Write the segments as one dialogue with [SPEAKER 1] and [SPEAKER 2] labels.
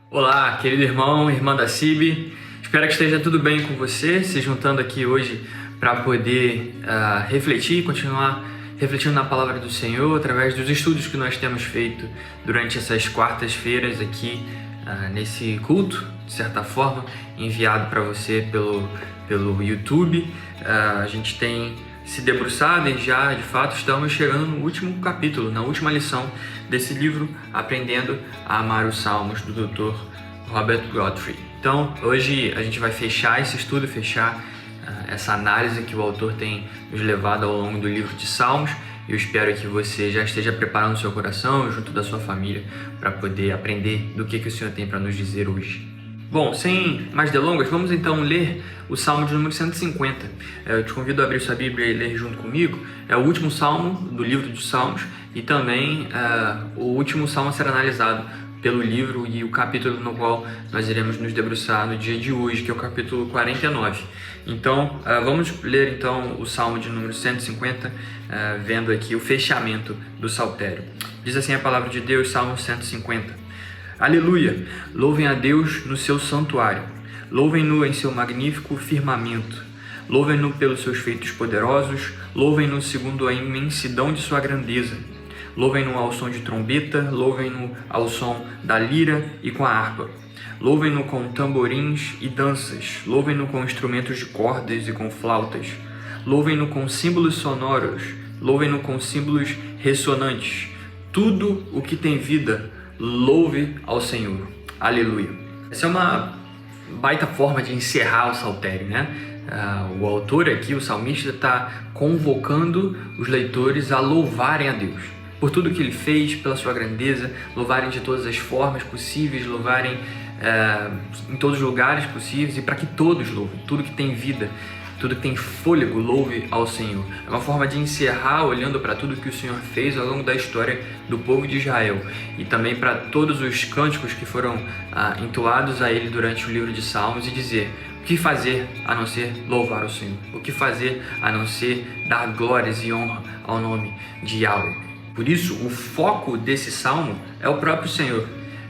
[SPEAKER 1] Olá, querido irmão, irmã da CIB. Espero que esteja tudo bem com você, se juntando aqui hoje para poder refletir, continuar refletindo na palavra do Senhor através dos estudos que nós temos feito durante essas quartas-feiras aqui nesse culto, de certa forma, enviado para você pelo YouTube. A gente tem se debruçado e já, de fato, estamos chegando no último capítulo, na última lição desse livro, Aprendendo a Amar os Salmos, do Dr. Robert Godfrey. Então, hoje a gente vai fechar esse estudo, fechar essa análise que o autor tem nos levado ao longo do livro de Salmos. Eu espero que você já esteja preparando o seu coração, junto da sua família, para poder aprender do que o Senhor tem para nos dizer hoje. Bom, sem mais delongas, vamos então ler o Salmo de número 150. Eu te convido a abrir sua Bíblia e ler junto comigo. É o último Salmo do livro dos Salmos e também o último Salmo a ser analisado pelo livro e o capítulo no qual nós iremos nos debruçar no dia de hoje, que é o capítulo 49. Então, vamos ler então o Salmo de número 150, vendo aqui o fechamento do saltério. Diz assim a palavra de Deus, Salmo 150. Aleluia! Louvem a Deus no seu santuário, louvem-no em seu magnífico firmamento, louvem-no pelos seus feitos poderosos, louvem-no segundo a imensidão de sua grandeza, louvem-no ao som de trombeta, louvem-no ao som da lira e com a harpa, louvem-no com tamborins e danças, louvem-no com instrumentos de cordas e com flautas, louvem-no com símbolos sonoros, louvem-no com símbolos ressonantes, tudo o que tem vida, louve ao Senhor. Aleluia. Essa é uma baita forma de encerrar o saltério, né? O autor aqui, o salmista, está convocando os leitores a louvarem a Deus por tudo que ele fez, pela sua grandeza, louvarem de todas as formas possíveis, louvarem em todos os lugares possíveis e para que todos louvem, tudo que tem vida, tudo que tem fôlego, louve ao Senhor. É uma forma de encerrar olhando para tudo que o Senhor fez ao longo da história do povo de Israel e também para todos os cânticos que foram entoados a ele durante o livro de Salmos e dizer: o que fazer a não ser louvar o Senhor? O que fazer a não ser dar glórias e honra ao nome de Yahweh? Por isso, o foco desse salmo é o próprio Senhor.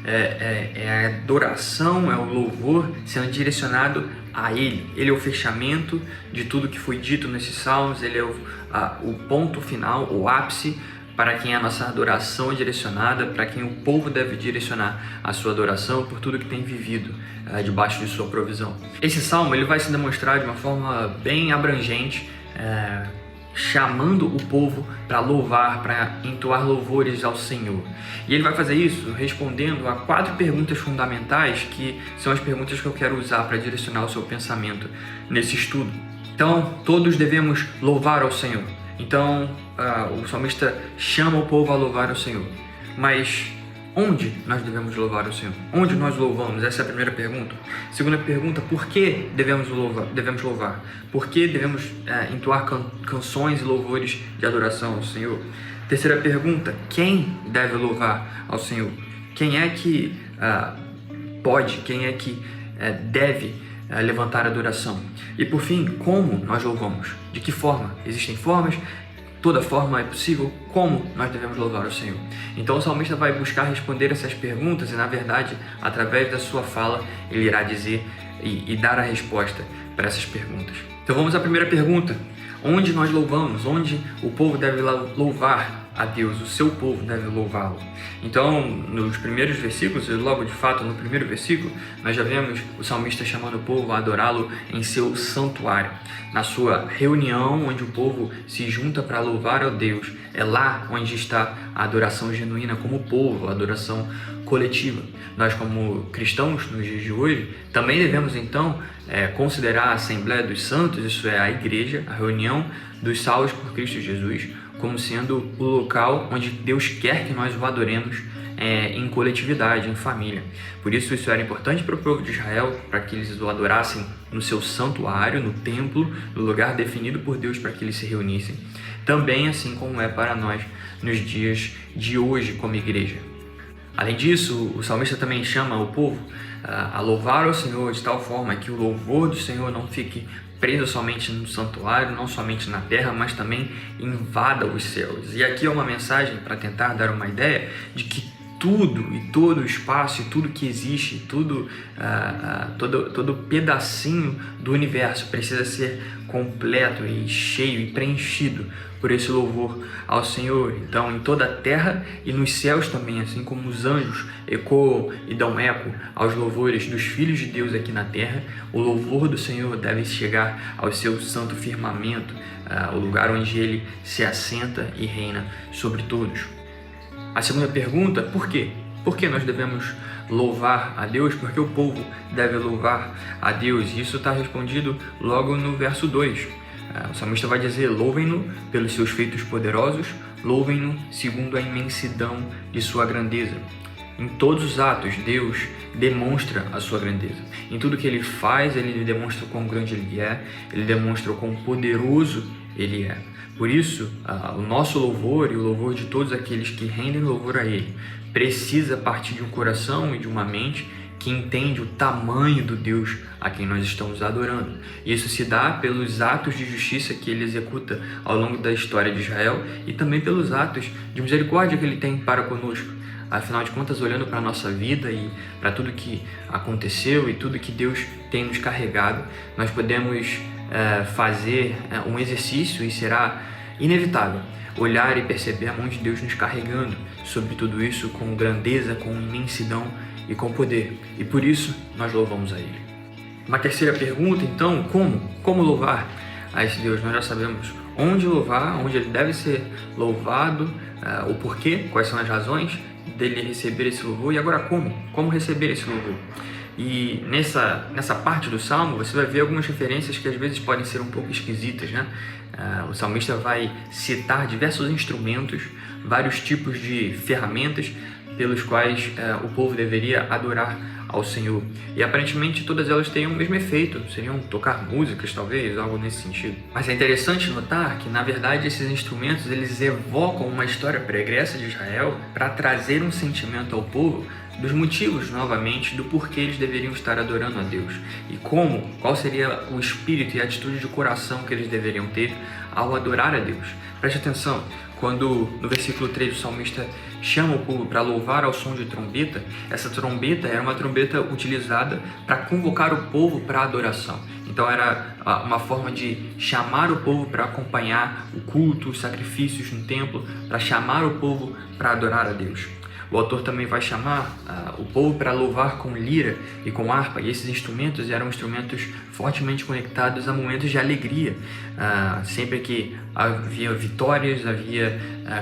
[SPEAKER 1] É a adoração, é o louvor sendo direcionado a Ele. Ele é o fechamento de tudo que foi dito nesses salmos, Ele é o ponto final, o ápice para quem a nossa adoração é direcionada, para quem o povo deve direcionar a sua adoração por tudo que tem vivido debaixo de sua provisão. Esse salmo ele vai se demonstrar de uma forma bem abrangente, chamando o povo para louvar, para entoar louvores ao Senhor. E ele vai fazer isso respondendo a 4 perguntas fundamentais, que são as perguntas que eu quero usar para direcionar o seu pensamento nesse estudo. Então, todos devemos louvar ao Senhor. Então, o salmista chama o povo a louvar ao Senhor. Mas onde nós devemos louvar o Senhor? Onde nós louvamos? Essa é a primeira pergunta. Segunda pergunta, por que devemos louvar? Por que devemos entoar canções e louvores de adoração ao Senhor? Terceira pergunta, quem deve louvar ao Senhor? Quem é que pode, quem é que deve levantar adoração? E por fim, como nós louvamos? De que forma? Existem formas? Toda forma é possível? Como nós devemos louvar o Senhor? Então o salmista vai buscar responder essas perguntas e, na verdade, através da sua fala, ele irá dizer e dar a resposta para essas perguntas. Então vamos à primeira pergunta. Onde nós louvamos? Onde o povo deve louvar a Deus? O seu povo deve louvá-lo. Então, nos primeiros versículos, e logo de fato no primeiro versículo, nós já vemos o salmista chamando o povo a adorá-lo em seu santuário. Na sua reunião, onde o povo se junta para louvar a Deus, é lá onde está a adoração genuína como povo, a adoração coletiva. Nós, como cristãos, nos dias de hoje, também devemos então considerar a Assembleia dos Santos, isso é a igreja, a reunião dos salvos por Cristo Jesus, como sendo o local onde Deus quer que nós o adoremos em coletividade, em família. Por isso era importante para o povo de Israel, para que eles o adorassem no seu santuário, no templo, no lugar definido por Deus para que eles se reunissem. Também assim como é para nós nos dias de hoje como igreja. Além disso, o salmista também chama o povo a louvar ao Senhor de tal forma que o louvor do Senhor não fique preso somente no santuário, não somente na terra, mas também invada os céus. E aqui é uma mensagem para tentar dar uma ideia de que tudo e todo o espaço e tudo que existe, todo pedacinho do universo precisa ser completo e cheio e preenchido por esse louvor ao Senhor. Então, em toda a terra e nos céus também, assim como os anjos ecoam e dão eco aos louvores dos filhos de Deus aqui na terra, o louvor do Senhor deve chegar ao seu santo firmamento, o lugar onde ele se assenta e reina sobre todos. A segunda pergunta, por quê? Por que nós devemos louvar a Deus? Porque o povo deve louvar a Deus. E isso está respondido logo no verso 2. O salmista vai dizer: louvem-no pelos seus feitos poderosos, louvem-no segundo a imensidão de sua grandeza. Em todos os atos, Deus demonstra a sua grandeza. Em tudo que Ele faz, Ele demonstra o quão grande Ele é, Ele demonstra o quão poderoso Ele é. Por isso, o nosso louvor e o louvor de todos aqueles que rendem louvor a Ele precisa partir de um coração e de uma mente que entende o tamanho do Deus a quem nós estamos adorando. Isso se dá pelos atos de justiça que Ele executa ao longo da história de Israel e também pelos atos de misericórdia que Ele tem para conosco. Afinal de contas, olhando para a nossa vida e para tudo que aconteceu e tudo que Deus tem nos carregado, nós podemos fazer um exercício e será inevitável olhar e perceber a mão de Deus nos carregando sobre tudo isso com grandeza, com imensidão e com poder. E por isso nós louvamos a Ele. Uma terceira pergunta, então, como louvar a esse Deus? Nós já sabemos onde louvar, onde Ele deve ser louvado, o porquê, quais são as razões dele receber esse louvor, e agora como receber esse louvor. E nessa parte do Salmo você vai ver algumas referências que às vezes podem ser um pouco esquisitas, né? O salmista vai citar diversos instrumentos, vários tipos de ferramentas pelos quais o povo deveria adorar ao Senhor. E aparentemente todas elas têm o mesmo efeito, seriam tocar músicas, talvez, algo nesse sentido. Mas é interessante notar que, na verdade, esses instrumentos eles evocam uma história pregressa de Israel para trazer um sentimento ao povo dos motivos, novamente, do porquê eles deveriam estar adorando a Deus e qual seria o espírito e a atitude de coração que eles deveriam ter ao adorar a Deus. Preste atenção, quando no versículo 3 o salmista chama o povo para louvar ao som de trombeta, essa trombeta era uma trombeta utilizada para convocar o povo para a adoração. Então era uma forma de chamar o povo para acompanhar o culto, os sacrifícios no templo, para chamar o povo para adorar a Deus. O autor também vai chamar o povo para louvar com lira e com harpa, e esses instrumentos eram instrumentos fortemente conectados a momentos de alegria. Sempre que havia vitórias, havia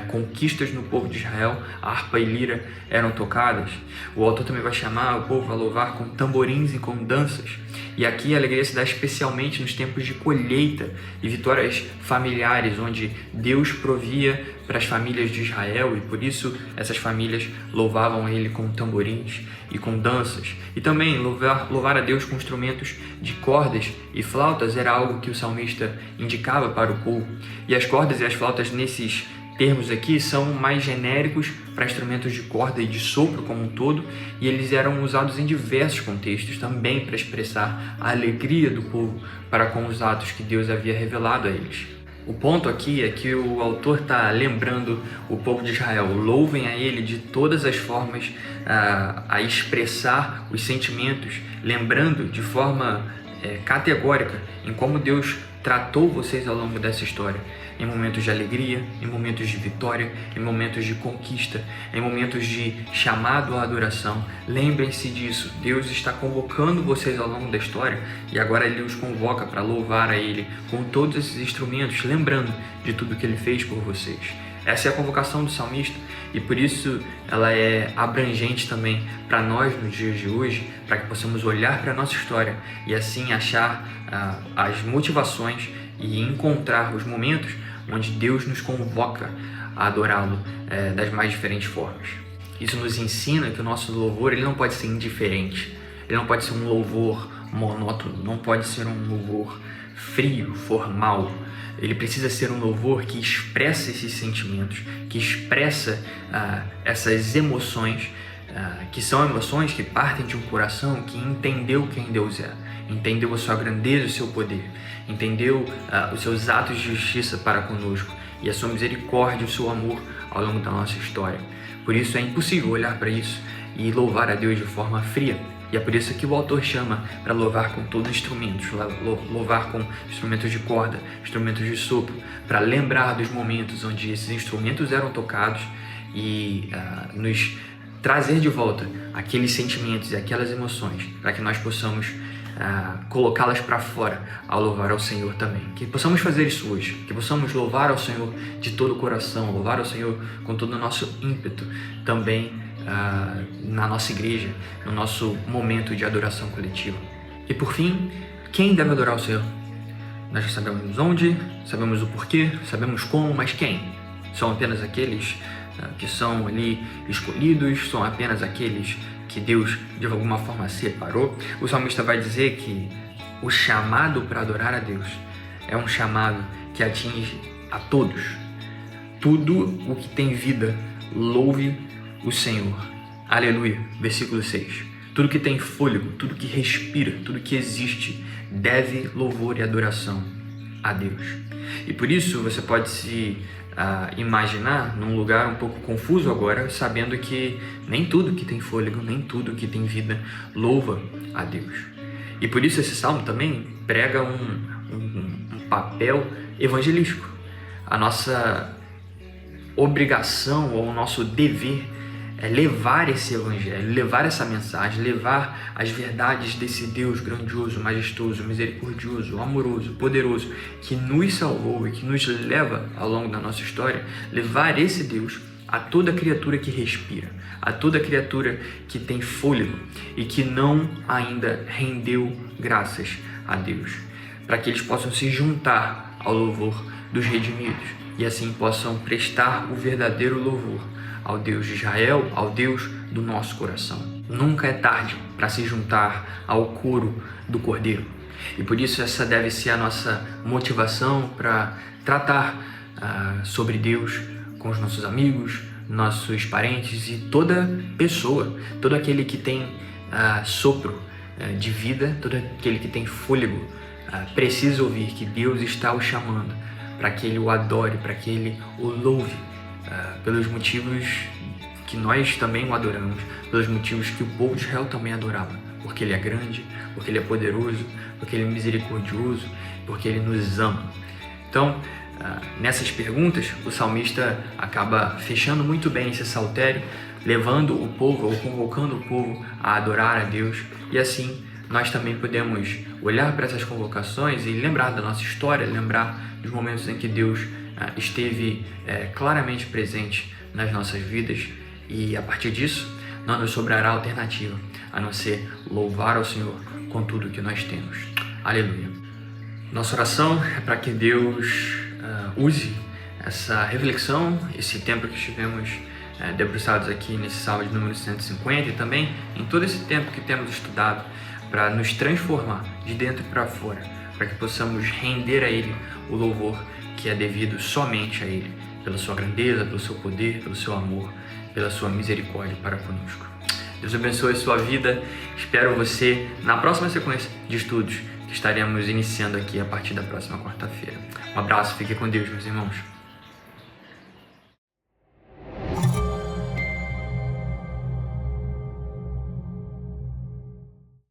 [SPEAKER 1] conquistas no povo de Israel, a harpa e lira eram tocadas. O autor também vai chamar o povo a louvar com tamborins e com danças. E aqui a alegria se dá especialmente nos tempos de colheita e vitórias familiares, onde Deus provia para as famílias de Israel, e por isso essas famílias louvavam Ele com tamborins e com danças. E também louvar a Deus com instrumentos de cordas e flautas era algo que o salmista indicava para o povo. E as cordas e as flautas nesses termos aqui são mais genéricos para instrumentos de corda e de sopro como um todo, e eles eram usados em diversos contextos também para expressar a alegria do povo para com os atos que Deus havia revelado a eles. O ponto aqui é que o autor está lembrando o povo de Israel: louvem a Ele de todas as formas a expressar os sentimentos, lembrando de forma categórica em como Deus tratou vocês ao longo dessa história, em momentos de alegria, em momentos de vitória, em momentos de conquista, em momentos de chamado à adoração. Lembrem-se disso, Deus está convocando vocês ao longo da história e agora Ele os convoca para louvar a Ele com todos esses instrumentos, lembrando de tudo que Ele fez por vocês. Essa é a convocação do salmista e por isso ela é abrangente também para nós nos dias de hoje, para que possamos olhar para a nossa história e assim achar as motivações e encontrar os momentos onde Deus nos convoca a adorá-lo das mais diferentes formas. Isso nos ensina que o nosso louvor ele não pode ser indiferente, ele não pode ser um louvor monótono, não pode ser um louvor frio, formal. Ele precisa ser um louvor que expressa esses sentimentos, que expressa essas emoções, que são emoções que partem de um coração que entendeu quem Deus é, entendeu a sua grandeza e o seu poder, entendeu os seus atos de justiça para conosco e a sua misericórdia e o seu amor ao longo da nossa história. Por isso é impossível olhar para isso e louvar a Deus de forma fria. E é por isso que o autor chama para louvar com todos os instrumentos, louvar com instrumentos de corda, instrumentos de sopro, para lembrar dos momentos onde esses instrumentos eram tocados e nos trazer de volta aqueles sentimentos e aquelas emoções, para que nós possamos colocá-las para fora ao louvar ao Senhor também. Que possamos fazer isso hoje, que possamos louvar ao Senhor de todo o coração, louvar ao Senhor com todo o nosso ímpeto também na nossa igreja, no nosso momento de adoração coletiva. E por fim, quem deve adorar o Senhor? Nós já sabemos onde, sabemos o porquê, sabemos como, mas quem? São apenas aqueles que são ali escolhidos, são apenas aqueles que Deus de alguma forma separou? O salmista vai dizer que o chamado para adorar a Deus é um chamado que atinge a todos. Tudo o que tem vida, louve o Senhor. Aleluia. Versículo 6. Tudo que tem fôlego, tudo que respira, tudo que existe, deve louvor e adoração a Deus. E por isso você pode se imaginar num lugar um pouco confuso agora, sabendo que nem tudo que tem fôlego, nem tudo que tem vida louva a Deus. E por isso esse salmo também prega um papel evangelístico. A nossa obrigação ou o nosso dever é levar esse evangelho, levar essa mensagem, levar as verdades desse Deus grandioso, majestoso, misericordioso, amoroso, poderoso, que nos salvou e que nos leva ao longo da nossa história, levar esse Deus a toda criatura que respira, a toda criatura que tem fôlego e que não ainda rendeu graças a Deus, para que eles possam se juntar ao louvor dos redimidos e assim possam prestar o verdadeiro louvor ao Deus de Israel, ao Deus do nosso coração. Nunca é tarde para se juntar ao coro do Cordeiro. E por isso essa deve ser a nossa motivação para tratar sobre Deus com os nossos amigos, nossos parentes e toda pessoa, todo aquele que tem sopro de vida, todo aquele que tem fôlego, precisa ouvir que Deus está o chamando para que ele o adore, para que ele o louve, pelos motivos que nós também o adoramos, pelos motivos que o povo de Israel também adorava, porque ele é grande, porque ele é poderoso, porque ele é misericordioso, porque ele nos ama. Então, nessas perguntas, o salmista acaba fechando muito bem esse saltério, levando o povo, ou convocando o povo a adorar a Deus, e assim nós também podemos olhar para essas convocações e lembrar da nossa história, lembrar dos momentos em que Deus esteve claramente presente nas nossas vidas, e a partir disso não nos sobrará alternativa a não ser louvar ao Senhor com tudo que nós temos. Aleluia. Nossa oração é para que Deus use essa reflexão, esse tempo que estivemos debruçados aqui nesse salmo de número 150 e também em todo esse tempo que temos estudado, para nos transformar de dentro para fora, para que possamos render a Ele o louvor que é devido somente a Ele, pela sua grandeza, pelo seu poder, pelo seu amor, pela sua misericórdia para conosco. Deus abençoe a sua vida. Espero você na próxima sequência de estudos que estaremos iniciando aqui a partir da próxima quarta-feira. Um abraço, fique com Deus, meus irmãos.